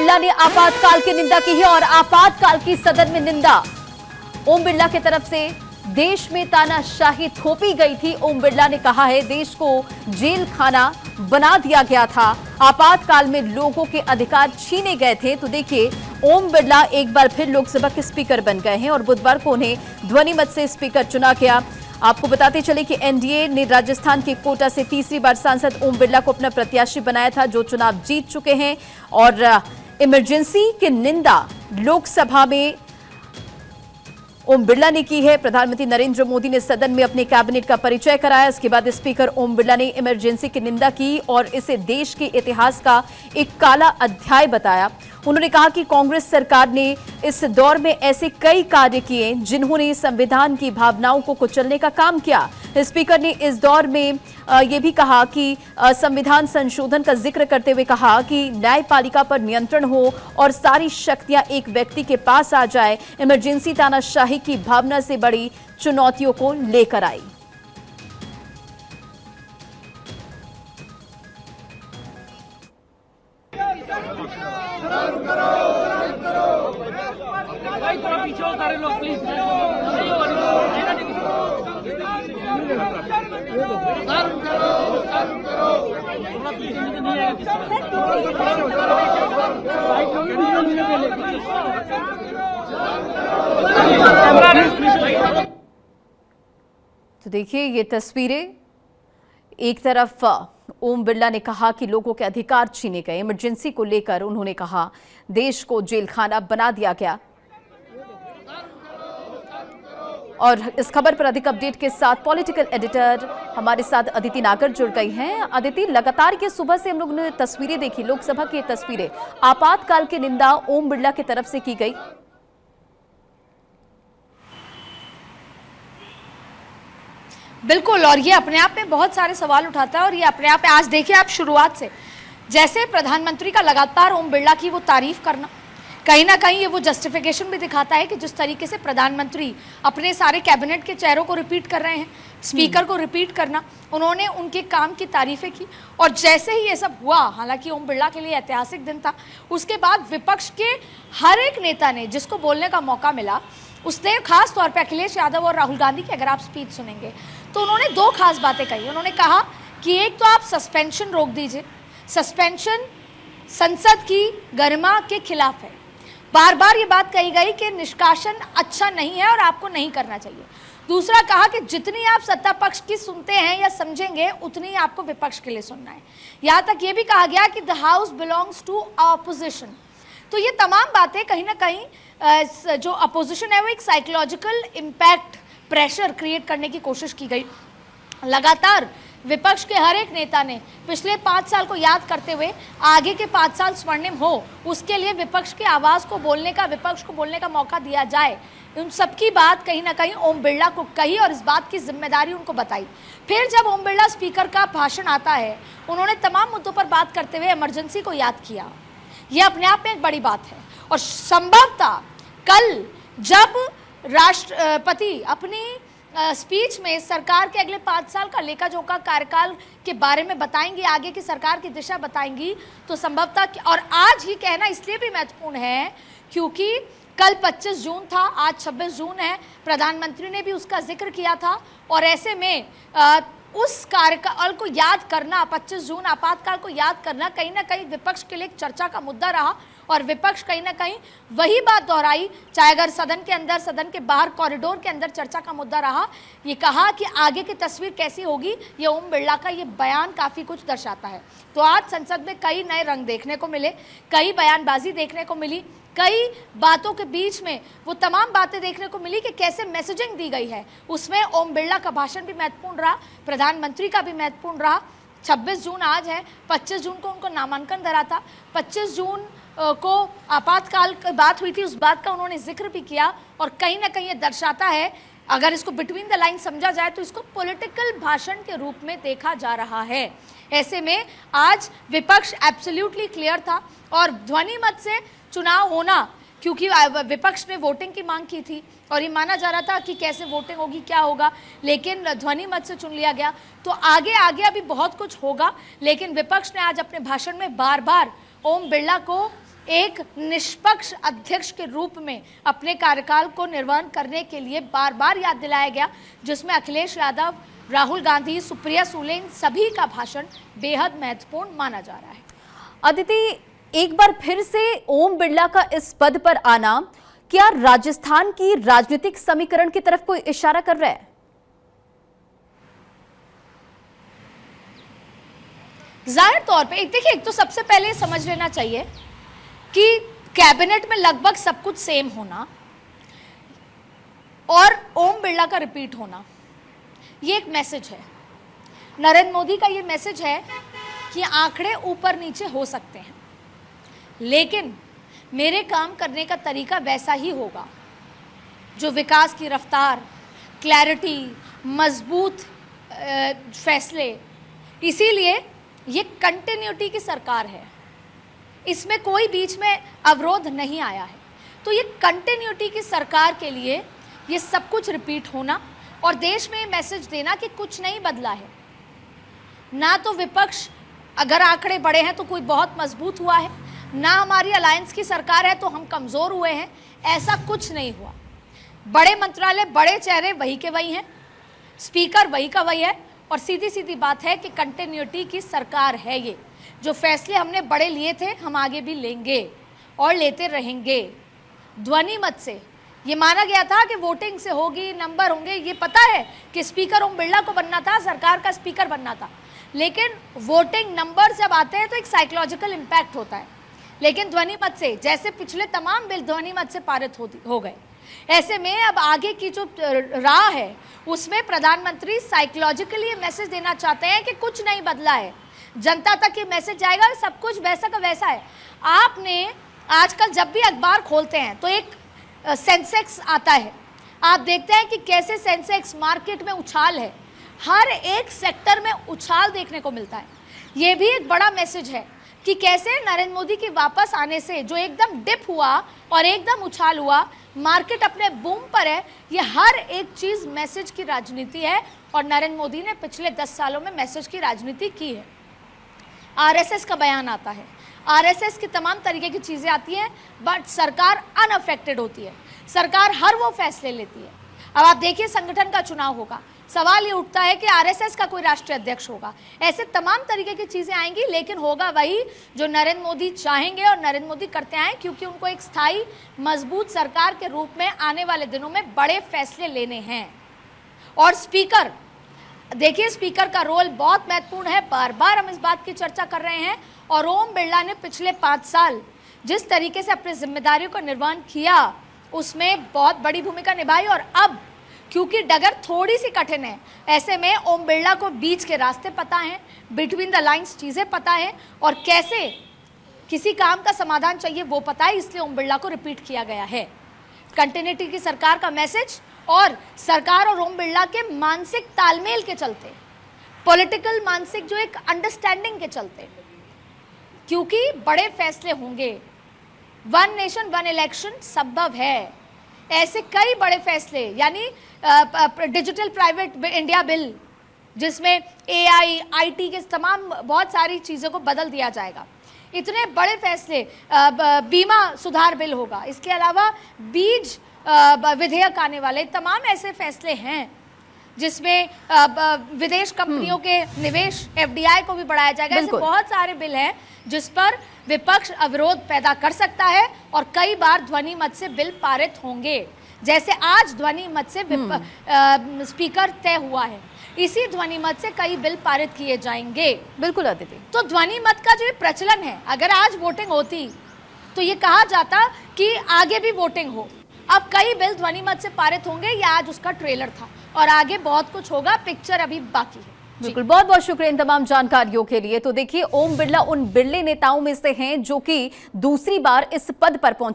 बिरला ने आपातकाल की निंदा की है और आपातकाल की सदन में निंदा। ओम बिरला की तरफ से देश में तानाशाही थोपी गई थी। ओम बिरला ने कहा है देश को जेल खाना बना दिया गया था, आपातकाल में लोगों के अधिकार छीने गए थे। तो देखिए, ओम बिरला एक बार फिर लोकसभा के स्पीकर बन गए हैं और बुधवार को उन्हें ध्वनिमत से स्पीकर चुना गया। आपको बताते चले कि एनडीए ने राजस्थान के कोटा से तीसरी बार सांसद ओम बिरला को अपना प्रत्याशी बनाया था, जो चुनाव जीत चुके हैं। और इमरजेंसी की निंदा लोकसभा में ओम बिरला ने की है। प्रधानमंत्री नरेंद्र मोदी ने सदन में अपने कैबिनेट का परिचय कराया। इसके बाद स्पीकर ओम बिरला ने इमरजेंसी की निंदा की और इसे देश के इतिहास का एक काला अध्याय बताया। उन्होंने कहा कि कांग्रेस सरकार ने इस दौर में ऐसे कई कार्य किए जिन्होंने संविधान की भावनाओं को कुचलने का काम किया। स्पीकर ने इस दौर में यह भी कहा कि संविधान संशोधन का जिक्र करते हुए कहा कि न्यायपालिका पर नियंत्रण हो और सारी शक्तियां एक व्यक्ति के पास आ जाए। इमरजेंसी तानाशाही की भावना से बड़ी चुनौतियों को लेकर आई। भाई थोड़ा पीछे हो सारे लोग प्लीज। तो देखिए ये तस्वीरें, एक तरफ ओम बिरला ने कहा कि लोगों के अधिकार छीने गए। इमरजेंसी को लेकर उन्होंने कहा देश को जेल खाना बना दिया गया। और इस खबर पर अधिक अपडेट के साथ पॉलिटिकल एडिटर हमारे साथ अदिति नागर जुड़ गई हैं। अदिति, लगातार के सुबह से हम लोगों ने तस्वीरें देखी, लोकसभा की तस्वीरें, आपातकाल की निंदा ओम बिरला की तरफ से की गई। बिल्कुल, और ये अपने आप में बहुत सारे सवाल उठाता है। और ये अपने आप में आज देखिए आप, शुरुआत से जैसे प्रधानमंत्री का लगातार ओम बिरला की वो तारीफ करना, कहीं ना कहीं ये वो जस्टिफिकेशन भी दिखाता है कि जिस तरीके से प्रधानमंत्री अपने सारे कैबिनेट के चेहरों को रिपीट कर रहे हैं, स्पीकर को रिपीट करना, उन्होंने उनके काम की तारीफें की। और जैसे ही ये सब हुआ, हालांकि ओम बिरला के लिए ऐतिहासिक दिन था, उसके बाद विपक्ष के हर एक नेता ने जिसको बोलने का मौका मिला, उसने खास तौर पे अखिलेश यादव और राहुल गांधी की अगर आप स्पीच सुनेंगे तो उन्होंने दो खास बातें कही। उन्होंने कहा कि एक तो आप सस्पेंशन रोक दीजिए, सस्पेंशन संसद की गरिमा के खिलाफ है। बार बार ये बात कही गई कि निष्कासन अच्छा नहीं है और आपको नहीं करना चाहिए। दूसरा कहा कि जितनी आप सत्ता पक्ष की सुनते हैं या समझेंगे, उतनी आपको विपक्ष के लिए सुनना है। यहाँ तक ये भी कहा गया कि the house belongs to opposition. तो ये तमाम बातें कहीं ना कहीं जो अपोजिशन है वो एक साइकोलॉजिकल इम्पैक्ट, प्रेशर क्रिएट करने की कोशिश की गई। लगातार विपक्ष के हर एक नेता ने पिछले 5 साल को याद करते हुए आगे के 5 साल स्वर्णिम हो, उसके लिए विपक्ष की आवाज़ को बोलने का, विपक्ष को बोलने का मौका दिया जाए, उन सबकी बात कहीं ना कहीं ओम बिरला को कही और इस बात की जिम्मेदारी उनको बताई। फिर जब ओम बिरला स्पीकर का भाषण आता है, उन्होंने तमाम मुद्दों पर बात करते हुए इमरजेंसी को याद किया। यह अपने आप में एक बड़ी बात है। और संभवतः कल जब राष्ट्रपति अपनी स्पीच में सरकार के अगले 5 साल का लेखा जोखा कार्यकाल के बारे में बताएंगी, आगे की सरकार की दिशा बताएंगी, तो संभवतः, और आज ही कहना इसलिए भी महत्वपूर्ण है क्योंकि कल 25 जून था, आज 26 जून है, प्रधानमंत्री ने भी उसका जिक्र किया था। और ऐसे में उस कार्यकाल को याद करना, 25 जून आपातकाल को याद करना, कहीं ना कहीं विपक्ष के लिए एक चर्चा का मुद्दा रहा। और विपक्ष कहीं ना कहीं वही बात दोहराई, चाहे अगर सदन के अंदर, सदन के बाहर, कॉरिडोर के अंदर चर्चा का मुद्दा रहा। ये कहा कि आगे की तस्वीर कैसी होगी, ये ओम बिरला का ये बयान काफ़ी कुछ दर्शाता है। तो आज संसद में कई नए रंग देखने को मिले, कई बयानबाजी देखने को मिली, कई बातों के बीच में वो तमाम बातें देखने को मिली कि कैसे मैसेजिंग दी गई है। उसमें ओम बिरला का भाषण भी महत्वपूर्ण रहा, प्रधानमंत्री का भी महत्वपूर्ण रहा। 26 जून आज है, 25 जून को उनको नामांकन धरा था, 25 जून को आपातकाल की बात हुई थी, उस बात का उन्होंने जिक्र भी किया। और कहीं ना कहीं ये दर्शाता है, अगर इसको बिटवीन द लाइन समझा जाए तो इसको पॉलिटिकल भाषण के रूप में देखा जा रहा है। ऐसे में आज विपक्ष एब्सोल्युटली क्लियर था और ध्वनि मत से चुनाव होना, क्योंकि विपक्ष ने वोटिंग की मांग की थी और ये माना जा रहा था कि कैसे वोटिंग होगी, क्या होगा, लेकिन ध्वनि मत से चुन लिया गया। तो आगे आगे अभी बहुत कुछ होगा, लेकिन विपक्ष ने आज अपने भाषण में बार बार ओम बिरला को एक निष्पक्ष अध्यक्ष के रूप में अपने कार्यकाल को निर्वहन करने के लिए बार बार याद दिलाया गया, जिसमें अखिलेश यादव, राहुल गांधी, सुप्रिया सुले, इन सभी का भाषण बेहद महत्वपूर्ण माना जा रहा है। अदिति, एक बार फिर से ओम बिरला का इस पद पर आना क्या राजस्थान की राजनीतिक समीकरण की तरफ कोई इशारा कर रहा है? जाहिर तौर पे देखिए, एक तो सबसे पहले समझ लेना चाहिए कि कैबिनेट में लगभग सब कुछ सेम होना और ओम बिरला का रिपीट होना, ये एक मैसेज है। नरेंद्र मोदी का ये मैसेज है कि आंकड़े ऊपर नीचे हो सकते हैं, लेकिन मेरे काम करने का तरीका वैसा ही होगा जो विकास की रफ्तार, क्लैरिटी, मजबूत फैसले। इसीलिए ये कंटिन्यूटी की सरकार है, इसमें कोई बीच में अवरोध नहीं आया है। तो ये कंटिन्यूटी की सरकार के लिए ये सब कुछ रिपीट होना और देश में ये मैसेज देना कि कुछ नहीं बदला है। ना तो विपक्ष, अगर आंकड़े बढ़े हैं तो कोई बहुत मजबूत हुआ है, ना हमारी अलायंस की सरकार है तो हम कमज़ोर हुए हैं, ऐसा कुछ नहीं हुआ। बड़े मंत्रालय, बड़े चेहरे वही के वही हैं, स्पीकर वही का वही है और सीधी सीधी बात है कि कंटिन्यूटी की सरकार है ये। जो फैसले हमने बड़े लिए थे हम आगे भी लेंगे और लेते रहेंगे। ध्वनि मत से ये माना गया था कि वोटिंग से होगी, नंबर होंगे, ये पता है कि स्पीकर ओम बिरला को बनना था, सरकार का स्पीकर बनना था, लेकिन वोटिंग नंबर जब आते हैं तो एक साइकोलॉजिकल इम्पैक्ट होता है। लेकिन ध्वनि मत से, जैसे पिछले तमाम बिल ध्वनि मत से पारित हो गए, ऐसे में अब आगे की जो राह है उसमें प्रधानमंत्री साइकोलॉजिकली ये मैसेज देना चाहते हैं कि कुछ नहीं बदला है, जनता तक ये मैसेज जाएगा, सब कुछ वैसा का वैसा है। आपने आजकल जब भी अखबार खोलते हैं तो एक सेंसेक्स आता है, आप देखते हैं कि कैसे सेंसेक्स मार्केट में उछाल है, हर एक सेक्टर में उछाल देखने को मिलता है। ये भी एक बड़ा मैसेज है कि कैसे नरेंद्र मोदी के वापस आने से जो एकदम डिप हुआ और एकदम उछाल हुआ, मार्केट अपने बूम पर है। ये हर एक चीज़ मैसेज की राजनीति है और नरेंद्र मोदी ने पिछले 10 सालों में मैसेज की राजनीति की है। आरएसएस का बयान आता है, आरएसएस की तमाम तरीके की चीज़ें आती हैं, बट सरकार अनअफेक्टेड होती है, सरकार हर वो फैसले लेती है। अब आप देखिए, संगठन का चुनाव होगा, सवाल ये उठता है कि आरएसएस का कोई राष्ट्रीय अध्यक्ष होगा, ऐसे तमाम तरीके की चीज़ें आएंगी, लेकिन होगा वही जो नरेंद्र मोदी चाहेंगे और नरेंद्र मोदी करते आए, क्योंकि उनको एक स्थायी मजबूत सरकार के रूप में आने वाले दिनों में बड़े फैसले लेने हैं। और स्पीकर, देखिए, स्पीकर का रोल बहुत महत्वपूर्ण है, बार बार हम इस बात की चर्चा कर रहे हैं। और ओम बिरला ने पिछले 5 साल जिस तरीके से अपनी जिम्मेदारियों का निर्वहन किया उसमें बहुत बड़ी भूमिका निभाई। और अब क्योंकि डगर थोड़ी सी कठिन है, ऐसे में ओम बिरला को बीच के रास्ते पता हैं, बिटवीन द लाइंस चीज़ें पता हैं और कैसे किसी काम का समाधान चाहिए वो पता है, इसलिए ओम बिरला को रिपीट किया गया है। कंटिन्यूटी की सरकार का मैसेज और सरकार और ओम बिरला के मानसिक तालमेल के चलते, पॉलिटिकल मानसिक जो एक अंडरस्टैंडिंग के चलते, क्योंकि बड़े फैसले होंगे, वन नेशन वन इलेक्शन संभव है, ऐसे कई बड़े फैसले, यानी डिजिटल प्राइवेट इंडिया बिल जिसमें एआई, आईटी के तमाम बहुत सारी चीज़ों को बदल दिया जाएगा, इतने बड़े फैसले, बीमा सुधार बिल होगा, इसके अलावा बीज विधेयक आने वाले, तमाम ऐसे फैसले हैं जिसमें विदेश कंपनियों के निवेश, एफडीआई को भी बढ़ाया जाएगा। ऐसे बहुत सारे बिल हैं जिस पर विपक्ष अविरोध पैदा कर सकता है और कई बार ध्वनि मत से बिल पारित होंगे, जैसे आज ध्वनि मत से स्पीकर तय हुआ है, इसी ध्वनि मत से कई बिल पारित किए जाएंगे। बिल्कुल अदिति, तो ध्वनि मत का जो प्रचलन है, अगर आज वोटिंग होती तो ये कहा जाता कि आगे भी वोटिंग हो। अब कई बिल ध्वनि मत से पारित होंगे, ये आज उसका ट्रेलर था और आगे बहुत कुछ होगा, पिक्चर अभी बाकी है। बिल्कुल, बहुत बहुत शुक्रिया इन तमाम जानकारियों के लिए। तो देखिए, ओम बिरला उन बिरले नेताओं में से हैं जो कि दूसरी बार इस पद पर पहुंचे।